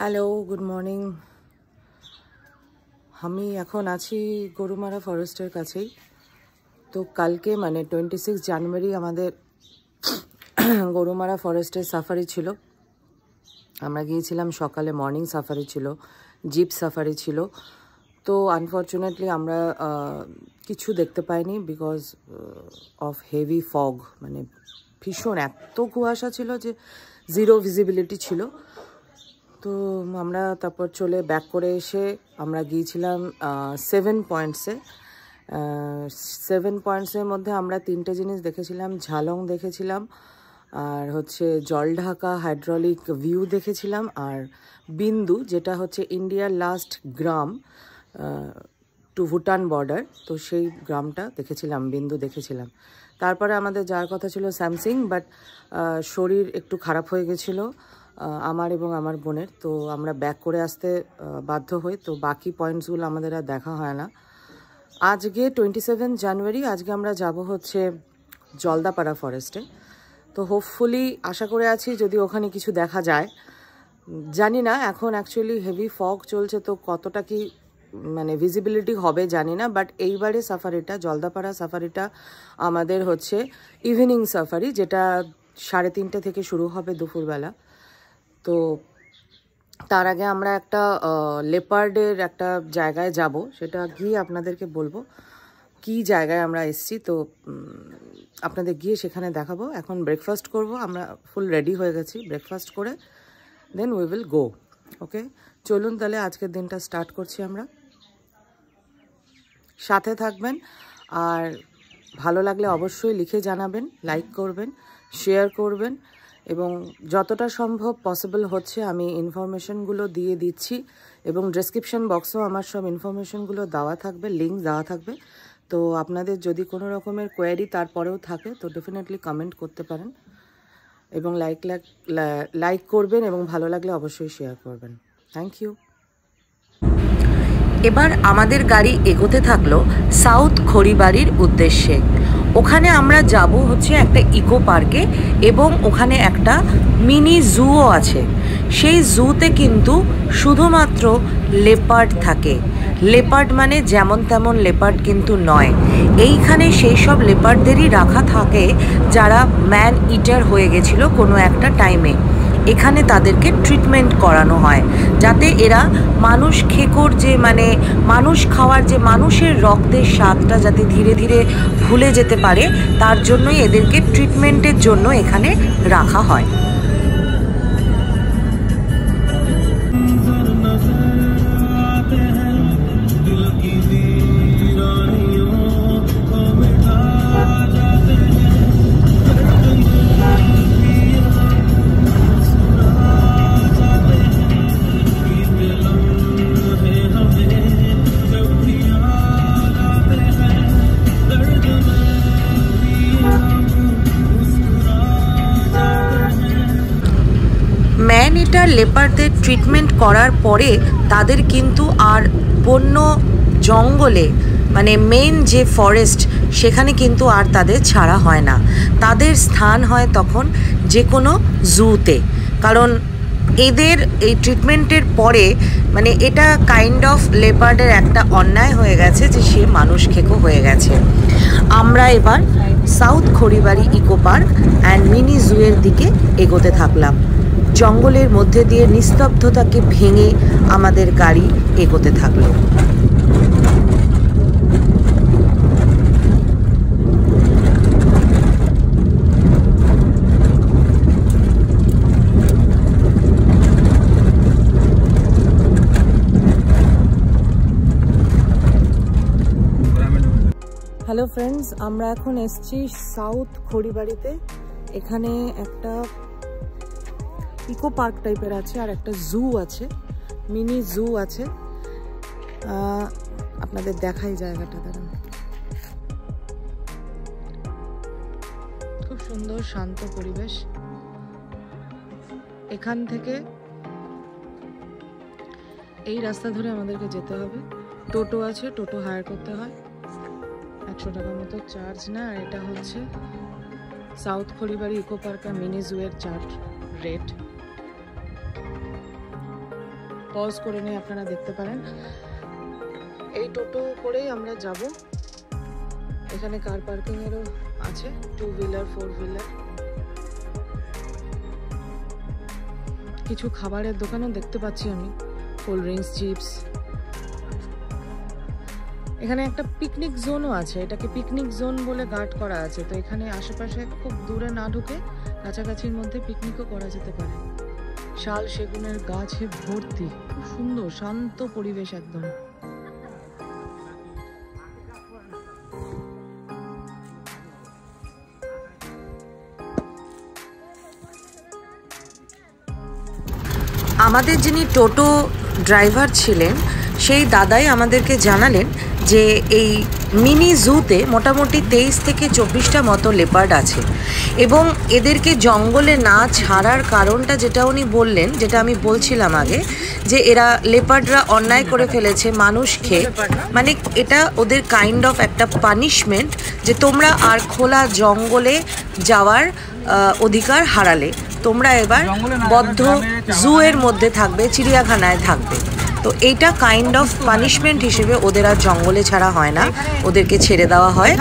Hello, good morning. আমি এখন আছি গরুমারা ফরেস্টের কাছেই। তো কালকে মানে 26 জানুয়ারি আমাদের গরুমারা ফরেস্টের সাফারি ছিল। আমরা গিয়েছিলাম সকালে, মর্নিং সাফারি ছিল, জিপ সাফারি ছিল। তো আনফর্চুনেটলি আমরা কিছু দেখতে পাইনি বিকজ অফ হেভি ফগ, মানে ভীষণ এত কুয়াশা ছিল যে জিরো ভিজিবিলিটি ছিল। তো আমরা তারপর চলে ব্যাক করে এসে আমরা গিয়েছিলাম 7 পয়েন্টসে। 7 পয়েন্টসের মধ্যে আমরা 3টে জিনিস দেখেছিলাম। ঝালং দেখেছিলাম, আর হচ্ছে জলঢাকা হাইড্রোলিক ভিউ দেখেছিলাম, আর বিন্দু, যেটা হচ্ছে ইন্ডিয়ার লাস্ট গ্রাম টু ভুটান বর্ডার। তো সেই গ্রামটা দেখেছিলাম, বিন্দু দেখেছিলাম। তারপরে আমাদের যাওয়ার কথা ছিল স্যামসিং, বাট শরীর একটু খারাপ হয়ে গেছিলো আমার এবং আমার বোনের। তো আমরা ব্যাক করে আসতে বাধ্য হই। তো বাকি পয়েন্টসগুলো আমাদের আর দেখা হয় না। আজকে 27 জানুয়ারি, আজকে আমরা যাব হচ্ছে জলদাপাড়া ফরেস্টে। তো হোপফুলি আশা করে আছি যদি ওখানে কিছু দেখা যায়। জানি না, এখন অ্যাকচুয়ালি হেভি ফগ চলছে, তো কতটা কি মানে ভিজিবিলিটি হবে জানি না। বাট এইবারে সাফারিটা, জলদাপাড়া সাফারিটা আমাদের হচ্ছে ইভিনিং সাফারি, যেটা 3:30 থেকে শুরু হবে দুপুরবেলা। তো তার আগে আমরা একটা লেপার্ডের একটা জায়গায় যাব, সেটা গিয়ে আপনাদেরকে বলবো কি জায়গায় আমরা এসছি। তো আপনাদের গিয়ে সেখানে দেখাবো। এখন ব্রেকফাস্ট করব, আমরা ফুল রেডি হয়ে গেছি। ব্রেকফাস্ট করে দেন উই উইল গো। ওকে, চলুন তাহলে আজকের দিনটা স্টার্ট করছি আমরা। সাথে থাকবেন, আর ভালো লাগলে অবশ্যই লিখে জানাবেন, লাইক করবেন, শেয়ার করবেন, এবং যতটা সম্ভব পসিবল হচ্ছে আমি ইনফরমেশনগুলো দিয়ে দিচ্ছি, এবং ডেসক্রিপশন বক্সেও আমার সব ইনফরমেশনগুলো দেওয়া থাকবে, লিঙ্ক দেওয়া থাকবে। তো আপনাদের যদি কোনো রকমের কোয়ারি তারপরেও থাকে তো ডেফিনেটলি কমেন্ট করতে পারেন, এবং লাইক করবেন, এবং ভালো লাগলে অবশ্যই শেয়ার করবেন। Thank you. এবার আমাদের গাড়ি এগোতে থাকলো সাউথ খড়িবাড়ির উদ্দেশ্যে। ওখানে আমরা যাব হচ্ছে একটা ইকো পার্কে, এবং ওখানে একটা মিনি জুও আছে। সেই জুতে কিন্তু শুধুমাত্র লেপার্ড থাকে। লেপার্ড মানে যেমন তেমন লেপার্ড কিন্তু নয়। এইখানে সেই সব লেপার্ডদেরই রাখা থাকে যারা ম্যান ইটার হয়ে গেছিলো কোনো একটা টাইমে। এখানে তাদেরকে ট্রিটমেন্ট করানো হয় যাতে এরা মানুষ খেকোর যে মানে মানুষ খাওয়ার যে মানুষের রক্তের স্বাদটা যাতে ধীরে ধীরে ভুলে যেতে পারে, তার জন্যই এদেরকে ট্রিটমেন্টের জন্য এখানে রাখা হয়। ম্যান ইটার লেপারদের ট্রিটমেন্ট করার পরে তাদের কিন্তু আর বন্য জঙ্গলে মানে মেন যে ফরেস্ট সেখানে কিন্তু আর তাদের ছাড়া হয় না। তাদের স্থান হয় তখন যে কোনো জুতে। কারণ এদের এই ট্রিটমেন্টের পরে মানে এটা কাইন্ড অফ লেপার্ডের একটা অন্যায় হয়ে গেছে যে সে মানুষ খেকো হয়ে গেছে। আমরা এবার south Kharibari eco park and mini জুয়ের দিকে এগোতে থাকলাম। জঙ্গলের মধ্যে দিয়ে নিস্তব্ধতাকে ভেঙে আমাদের গাড়ি এগোতে থাকলো। হ্যালো ফ্রেন্ডস, আমরা এখন এসছি সাউথ খড়িবাড়িতে। এখানে একটা ইকো পার্ক টাইপের আছে, আর একটা জু আছে, মিনি জু আছে। আপনাদের দেখাই জায়গাটা, দাঁড়ান। খুব সুন্দর শান্ত পরিবেশ। এখান থেকে এই রাস্তা ধরে আমাদেরকে যেতে হবে। টোটো আছে, টোটো হায়ার করতে হয়, 100 টাকা মতো চার্জ না। আর এটা হচ্ছে সাউথ খড়িবাড়ি ইকো পার্ক আর মিনি জুয়ের চার্জ রেট। পজ করে নিয়ে আপনারা দেখতে পারেন। এই টোটো করেই আমরা যাব। এখানে কার পার্কিং এরও আছে, 2 হুইলার 4 হুইলার। কিছু খাবারের দোকানও দেখতে পাচ্ছি আমি, কোল্ড ড্রিঙ্কস, চিপস। এখানে একটা পিকনিক জোনও আছে, এটাকে পিকনিক জোন বলে গার্ড করা আছে। তো এখানে আশেপাশে খুব দূরে না ঢুকে কাছাকাছির মধ্যে পিকনিকও করা যেতে পারে। শাল সেগুনের গাছে ভর্তি, খুব সুন্দর শান্ত পরিবেশ একদম। আমাদের যিনি টোটো ড্রাইভার ছিলেন সেই দাদাই আমাদেরকে জানালেন যে এই মিনি জুতে মোটামুটি 23 থেকে 24টা মতো লেপার্ড আছে এবং এদেরকে জঙ্গলে না ছাড়ার কারণটা যেটা উনি বললেন, যেটা আমি বলছিলাম আগে, যে এরা লেপার্ডরা অন্যায় করে ফেলেছে মানুষ খেয়ে, মানে এটা ওদের কাইন্ড অফ একটা পানিশমেন্ট যে তোমরা আর খোলা জঙ্গলে যাওয়ার অধিকার হারালে, তোমরা এবার বদ্ধ জুয়ের মধ্যে থাকবে, চিড়িয়াখানায় থাকবে। তো এইটা কাইন্ড অফ পানিশমেন্ট হিসেবে ওদের আর জঙ্গলে ছাড়া হয় না, ওদেরকে ছেড়ে দেওয়া হয়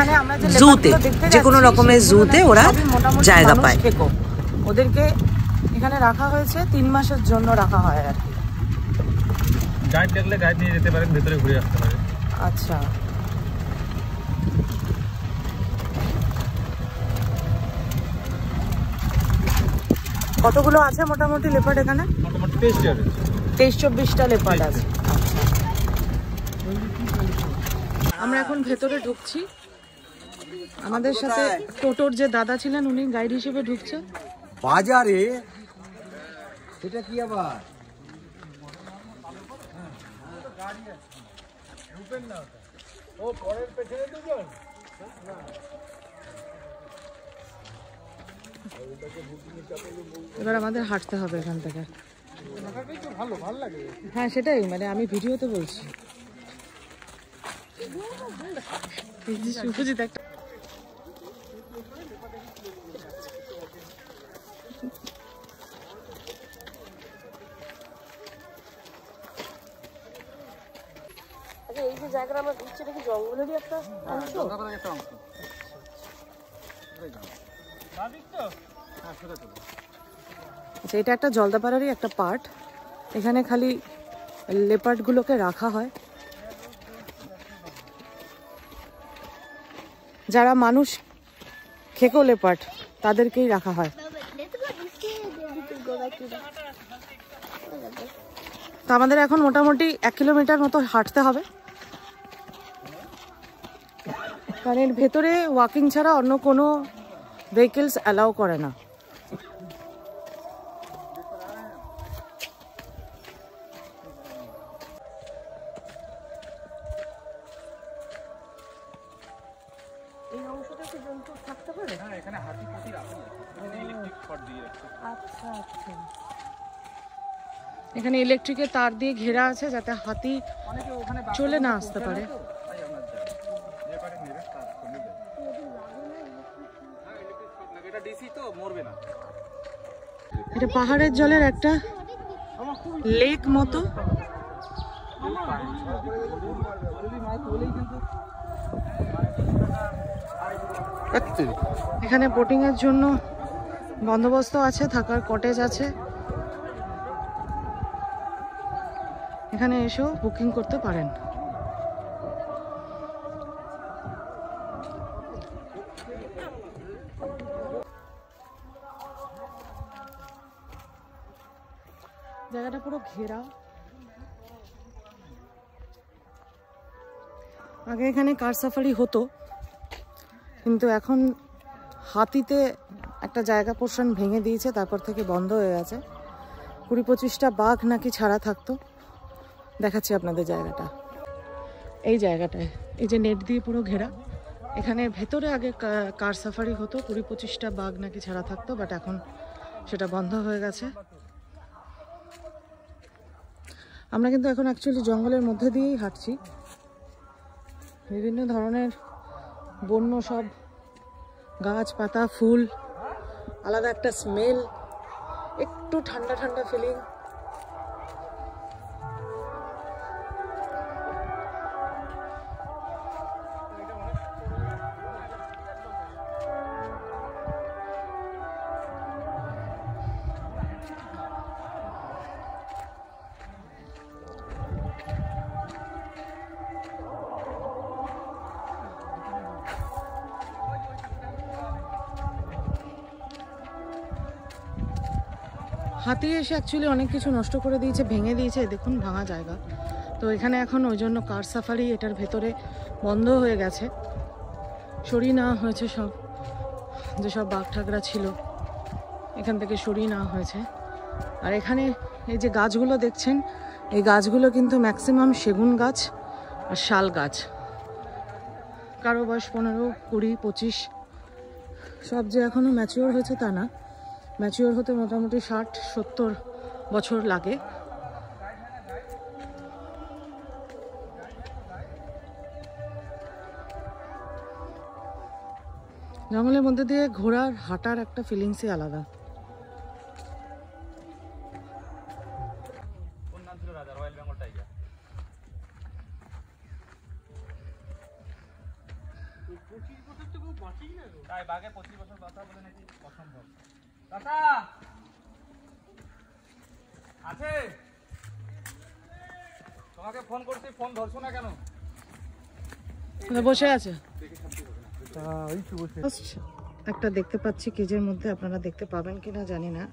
জুতে, যে কোনো রকমের জুতে ওরা জায়গা পায়। ওদেরকে এখানে রাখা হয়েছে 3 মাসের জন্য রাখা হয় আর কি। গাইড দেখলে গাইড নিয়ে যেতে পারেন, ভেতরে ঘুরে আসতে পারেন। আচ্ছা, কতগুলো আছে মোটামুটি লেপার্ড এখানে? মোটামুটি 23-24টা লেপার্ড আছে। আমরা এখন ভেতরে ঢুকছি। আমাদের সাথে টোটোর যে দাদা ছিলেন উনি গাইড হিসেবে ঢুকছে। বাজারে এটা কি আবার ও পরের পেছনে দুজন। এবার আমাদের হাঁটতে হবে এখান থেকে। হ্যাঁ সেটাই, মানে আমি ভিডিওতে বলছি। শুভজিৎ একটা এই যে জায়গাটা আমরা ঢুকছি, এটা কি জঙ্গলেরই একটা অংশ? আচ্ছা, এটা একটা জলদাপাড়ারই একটা পার্ট। এখানে খালি লেপার্ডগুলোকে রাখা হয়, যারা মানুষ খেকো লেপার্ড তাদেরকেই রাখা হয়। তো আমাদের এখন মোটামুটি 1 কিলোমিটার মতো হাঁটতে হবে, কারণ এর ভেতরে ওয়াকিং ছাড়া অন্য কোনো ভেহিকলস অ্যালাউ করে না। এই অংশটা কি জন্তু থাকতে পারে? হ্যাঁ, এখানে হাতি পাতি রাখা যায়, এখানে ইলেকট্রিক শর্ট দিয়ে রাখছে। আচ্ছা আচ্ছা, এখানে ইলেকট্রিকের তার দিয়ে ঘেরা আছে যাতে হাতি চলে না আসতে পারে। এটা পাহাড়ের জলের একটা লেক মতো। এখানে বোটিং এর জন্য বন্দোবস্ত আছে, থাকার কটেজ আছে, এখানে এসেও বুকিং করতে পারেন। জায়গাটা পুরো ঘেরা। আগে এখানে কার সাফারি হতো, কিন্তু এখন হাতিতে একটা জায়গা পোর্শন ভেঙে দিয়েছে, তারপর থেকে বন্ধ হয়ে গেছে। 20-25টা বাঘ নাকি ছাড়া থাকতো। দেখাচ্ছি আপনাদের জায়গাটা, এই জায়গাটায়, এই যে নেট দিয়ে পুরো ঘেরা। এখানে ভেতরে আগে কার সাফারি হতো, 20-25টা বাঘ নাকি ছাড়া থাকতো, বাট এখন সেটা বন্ধ হয়ে গেছে। আমরা কিন্তু এখন অ্যাকচুয়ালি জঙ্গলের মধ্যে দিয়েই হাঁটছি। বিভিন্ন ধরনের বন্য সব গাছপাতা, ফুল, আলাদা একটা স্মেল, একটু ঠান্ডা ঠান্ডা ফিলিং। হাতি এসে অ্যাকচুয়ালি অনেক কিছু নষ্ট করে দিয়েছে, ভেঙে দিয়েছে। দেখুন ভাঙা জায়গা। তো এখানে এখন ওই জন্য কার সাফারি এটার ভেতরে বন্ধ হয়ে গেছে, সরিয়ে নেওয়া হয়েছে। সব যেসব বাঘ ঠাকরা ছিল এখান থেকে সরিয়ে নেওয়া হয়েছে। আর এখানে এই যে গাছগুলো দেখছেন, এই গাছগুলো কিন্তু ম্যাক্সিমাম সেগুন গাছ আর শাল গাছ। কারো বয়স 15, 20, 25। সব যে এখনও ম্যাচিওর হয়েছে তা না, ম্যাচিওর হতে মোটামুটি 60-70 বছর লাগে। জঙ্গলের মধ্যে দিয়ে ঘোরার হাঁটার একটা ফিলিংসই আলাদা। কোন নাম ছিল রাজা? Royal Bengal tiger. তাই বাঘে 25 বছর কথা বলে নাকি অসম্ভব। চাচা আছে? তোমাকে ফোন করছি, ফোন ধরছো না কেন? বসে আছে একটা দেখতে পাচ্ছি কেজের মধ্যে, আপনারা দেখতে পাবেন কিনা জানি না।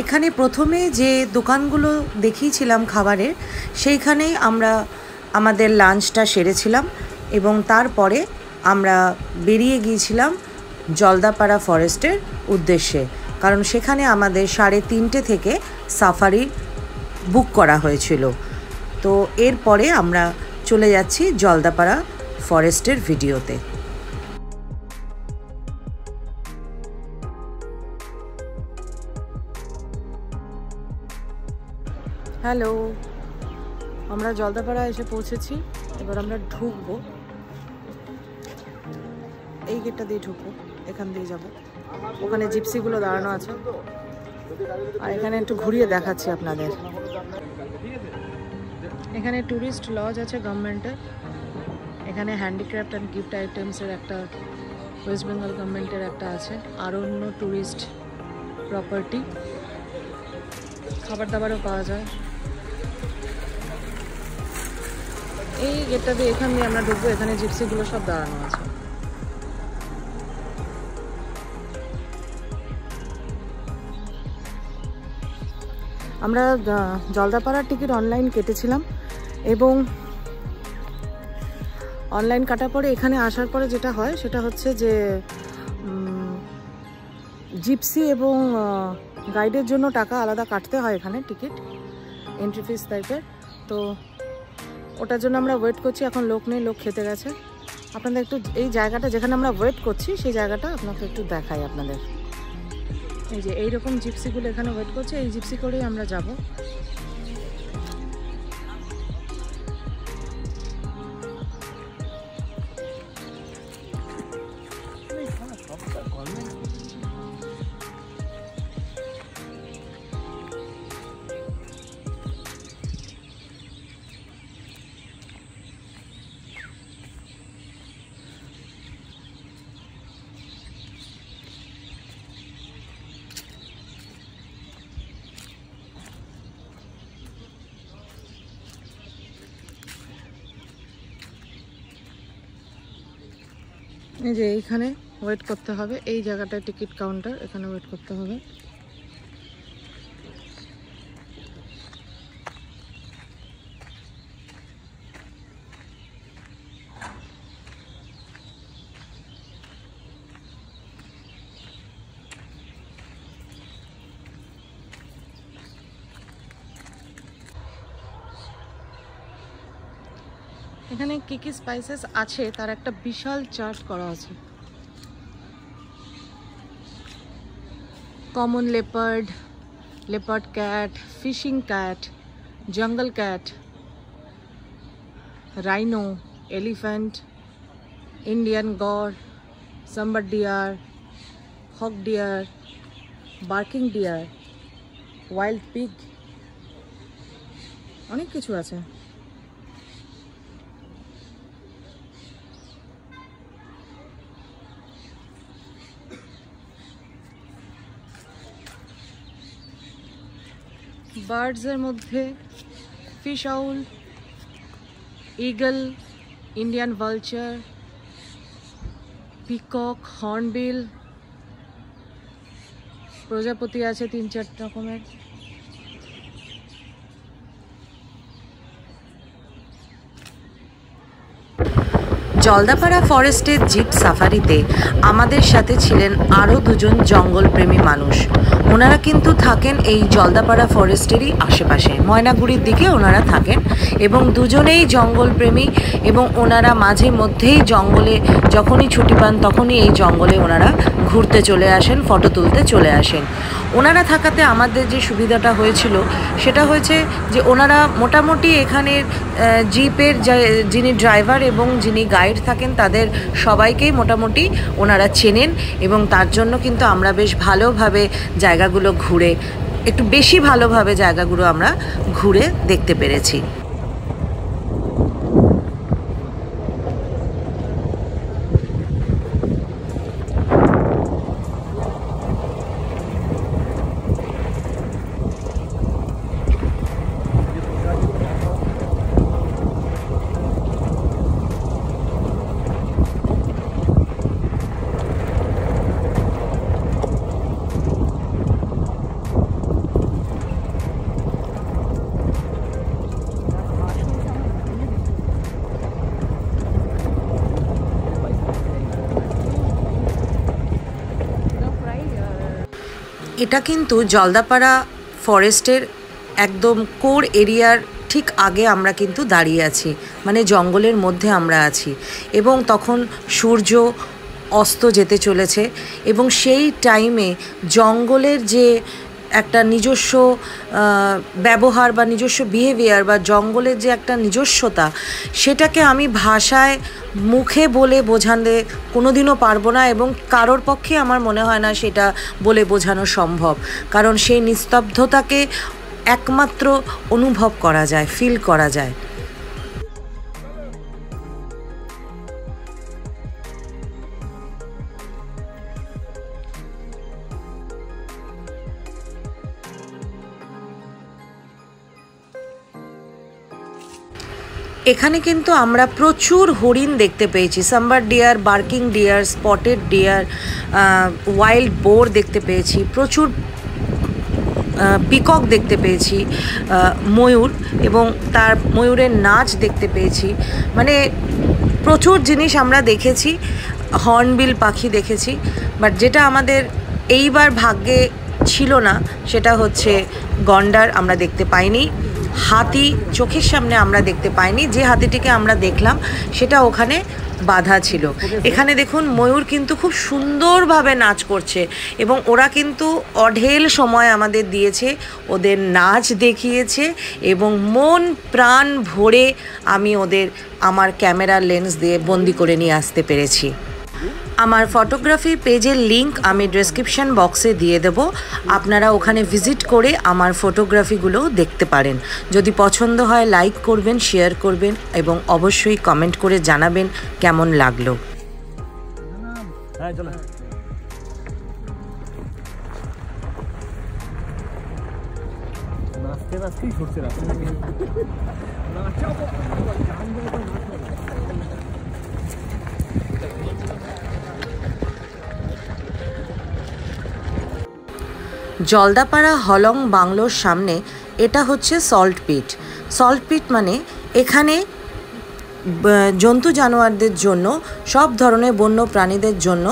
এখানে প্রথমে যে দোকানগুলো দেখিয়েছিলাম খাবারের, সেইখানেই আমরা আমাদের লাঞ্চটা সেরেছিলাম এবং তারপরে আমরা বেরিয়ে গিয়েছিলাম জলদাপাড়া ফরেস্টের উদ্দেশ্যে, কারণ সেখানে আমাদের 3:30 থেকে সাফারি বুক করা হয়েছিল। তো এরপরে আমরা চলে যাচ্ছি জলদাপাড়া ফরেস্টের ভিডিওতে। হ্যালো, আমরা জলদাপাড়া এসে পৌঁছেছি। এবার আমরা ঢুকবো, এই গেটটা দিয়ে ঢুকবো, এখান দিয়ে যাব। ওখানে জিপসিগুলো দাঁড়ানো আছে, আর এখানে একটু ঘুরিয়ে দেখাচ্ছি আপনাদের। এখানে ট্যুরিস্ট লজ আছে গভর্নমেন্টের। এখানে হ্যান্ডিক্রাফট অ্যান্ড গিফট আইটেমসের একটা, ওয়েস্ট বেঙ্গল গভর্নমেন্টের একটা আছে। আর অন্য ট্যুরিস্ট প্রপার্টি, খাবার দাবারও পাওয়া যায়। এই গেটটা দিয়ে এখান দিয়ে আমরা ঢুকবো। এখানে জিপসিগুলো সব দাঁড়ানো আছে। আমরা জলদাপাড়ার টিকিট অনলাইন কেটেছিলাম এবং অনলাইন কাটার পরে এখানে আসার পরে যেটা হয় সেটা হচ্ছে যে জিপসি এবং গাইডের জন্য টাকা আলাদা কাটতে হয় এখানে, টিকিট এন্ট্রি ফিস টাইপের। তো ওটার জন্য আমরা ওয়েট করছি। এখন লোক নেই, লোক খেতে গেছে। আপনাদের একটু এই জায়গাটা যেখানে আমরা ওয়েট করছি সেই জায়গাটা আপনাকে একটু দেখাই আপনাদের। এই যে এইরকম জিপসিগুলো এখানে ওয়েট করছে, এই জিপসি করেই আমরা যাব। এই যে এইখানে ওয়েট করতে হবে, এই জায়গাটায় টিকিট কাউন্টার, এখানে ওয়েট করতে হবে। এখানে কি কি স্পাইসেস আছে তার একটা বিশাল চার্ট করা আছে। Common leopard, leopard cat, fishing cat, jungle cat, rhino, elephant, Indian gaur, sambar deer, hog deer, barking deer, wild pig, অনেক কিছু আছে। বার্ডসের মধ্যে fish owl, eagle, Indian vulture, peacock, hornbill, প্রজাপতি আছে 3-4 রকমের। জলদাপাড়া ফরেস্টের জিপ সাফারিতে আমাদের সাথে ছিলেন আরও দুজন জঙ্গলপ্রেমী মানুষ। ওনারা কিন্তু থাকেন এই জলদাপাড়া ফরেস্টেরই আশেপাশে, ময়নাগুড়ির দিকে ওনারা থাকেন এবং দুজনেই জঙ্গলপ্রেমী এবং ওনারা মাঝে মধ্যেই জঙ্গলে যখনই ছুটি পান তখনই এই জঙ্গলে ওনারা ঘুরতে চলে আসেন, ফটো তুলতে চলে আসেন। ওনারা থাকাতে আমাদের যে সুবিধাটা হয়েছিল সেটা হয়েছে যে ওনারা মোটামুটি এখানের জিপের যিনি ড্রাইভার এবং যিনি গাইড থাকেন তাদের সবাইকেই মোটামুটি ওনারা চেনেন এবং তার জন্য কিন্তু আমরা বেশ ভালোভাবে জায়গাগুলো ঘুরে, একটু বেশি ভালোভাবে জায়গাগুলো আমরা ঘুরে দেখতে পেরেছি। এটা কিন্তু জলদাপাড়া ফরেস্টের একদম কোর এরিয়ার ঠিক আগে আমরা কিন্তু দাঁড়িয়ে আছি, মানে জঙ্গলের মধ্যে আমরা আছি এবং তখন সূর্য অস্ত যেতে চলেছে এবং সেই টাইমে জঙ্গলের যে একটা নিজস্ব ব্যবহার বা নিজস্ব বিহেভিয়ার বা জঙ্গলের যে একটা নিজস্বতা, সেটাকে আমি ভাষায় মুখে বলে বোঝাতে কোনোদিনও পারবো না এবং কারোর পক্ষে আমার মনে হয় না সেটা বলে বোঝানো সম্ভব, কারণ সেই নিস্তব্ধতাকে একমাত্র অনুভব করা যায়, ফিল করা যায়। এখানে কিন্তু আমরা প্রচুর হরিণ দেখতে পেয়েছি, sambar deer, barking deer, spotted deer, wild boar দেখতে পেয়েছি, প্রচুর পিকক দেখতে পেয়েছি, ময়ূর এবং তার ময়ূরের নাচ দেখতে পেয়েছি, মানে প্রচুর জিনিস আমরা দেখেছি। হর্নবিল পাখি দেখেছি, বাট যেটা আমাদের এইবার ভাগ্যে ছিল না সেটা হচ্ছে গন্ডার আমরা দেখতে পাইনি। হাতি চোখের সামনে আমরা দেখতে পাইনি, যে হাতিটিকে আমরা দেখলাম সেটা ওখানে বাধা ছিল। এখানে দেখুন ময়ূর কিন্তু খুব সুন্দরভাবে নাচ করছে এবং ওরা কিন্তু অঢেল সময় আমাদের দিয়েছে, ওদের নাচ দেখিয়েছে এবং মন প্রাণ ভরে আমি ওদের আমার ক্যামেরার লেন্স দিয়ে বন্দি করে নিয়ে আসতে পেরেছি। আমার ফটোগ্রাফি পেজের লিংক আমি ডেসক্রিপশন বক্সে দিয়ে দেব, আপনারা ওখানে ভিজিট করে আমার ফটোগ্রাফিগুলো দেখতে পারেন। যদি পছন্দ হয় লাইক করবেন, শেয়ার করবেন এবং অবশ্যই কমেন্ট করে জানাবেন কেমন লাগলো। জলদাপাড়া হলং বাংলোর সামনে এটা হচ্ছে সল্ট পিট। সল্ট পিট মানে এখানে জন্তু জানোয়ারদের জন্য, সব ধরনের বন্য প্রাণীদের জন্য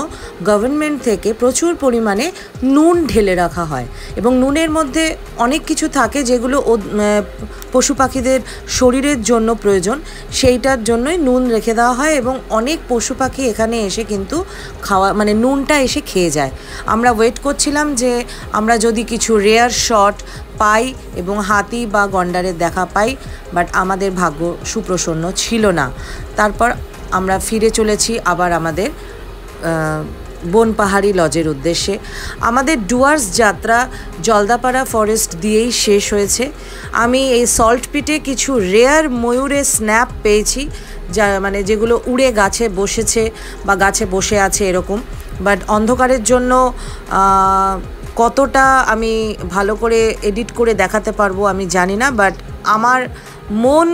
গভর্নমেন্ট থেকে প্রচুর পরিমাণে নুন ঢেলে রাখা হয় এবং নুনের মধ্যে অনেক কিছু থাকে যেগুলো পশু পাখিদের শরীরের জন্য প্রয়োজন, সেইটার জন্যই নুন রেখে দেওয়া হয় এবং অনেক পশু পাখি এখানে এসে কিন্তু খাওয়া, মানে নুনটা এসে খেয়ে যায়। আমরা ওয়েট করছিলাম যে আমরা যদি কিছু রেয়ার শট পাই এবং হাতি বা গন্ডারের দেখা পাই, বাট আমাদের ভাগ্য সুপ্রসন্ন ছিল না। তারপর আমরা ফিরে চলেছি আবার আমাদের বনপাহাড়ি লজের উদ্দেশ্যে। আমাদের ডুয়ার্স যাত্রা জলদাপাড়া ফরেস্ট দিয়েই শেষ হয়েছে। আমি এই সল্ট পিটে কিছু রেয়ার ময়ূরের স্ন্যাপ পেয়েছি, যা মানে যেগুলো উড়ে গাছে বসেছে বা গাছে বসে আছে এরকম, বাট অন্ধকারের জন্য কতটা আমি ভালো করে এডিট করে দেখাতে পারবো আমি জানি না, বাট আমার মন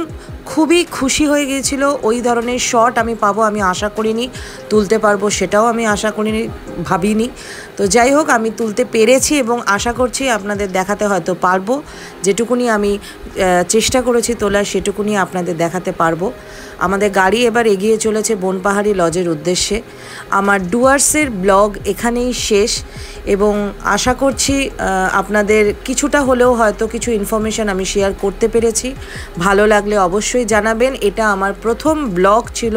খুবই খুশি হয়ে গিয়েছিল। ওই ধরনের শট আমি পাবো আমি আশা করিনি, তুলতে পারবো সেটাও আমি আশা করিনি, ভাবিনি। তো যাই হোক, আমি তুলতে পেরেছি এবং আশা করছি আপনাদের দেখাতে হয়তো পারবো। যেটুকুনি আমি চেষ্টা করেছি তোলার সেটুকুনি আপনাদের দেখাতে পারবো। আমাদের গাড়ি এবার এগিয়ে চলেছে বনপাহাড়ি লজের উদ্দেশ্যে। আমার ডুয়ার্সের ব্লগ এখানেই শেষ এবং আশা করছি আপনাদের কিছুটা হলেও হয়তো কিছু ইনফরমেশান আমি শেয়ার করতে পেরেছি। ভালো লাগলে অবশ্যই জানাবেন। এটা আমার প্রথম ব্লগ ছিল,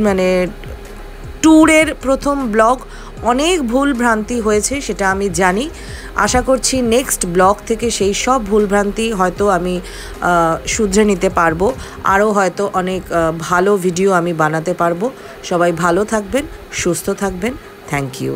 মানে ট্যুরের প্রথম ব্লগ। অনেক ভুল ভ্রান্তি হয়েছে সেটা আমি জানি। আশা করছি নেক্সট ব্লগ থেকে সেই সব ভুলভ্রান্তি হয়তো আমি শুধরে নিতে পারবো, আরও হয়তো অনেক ভালো ভিডিও আমি বানাতে পারবো। সবাই ভালো থাকবেন, সুস্থ থাকবেন। Thank you.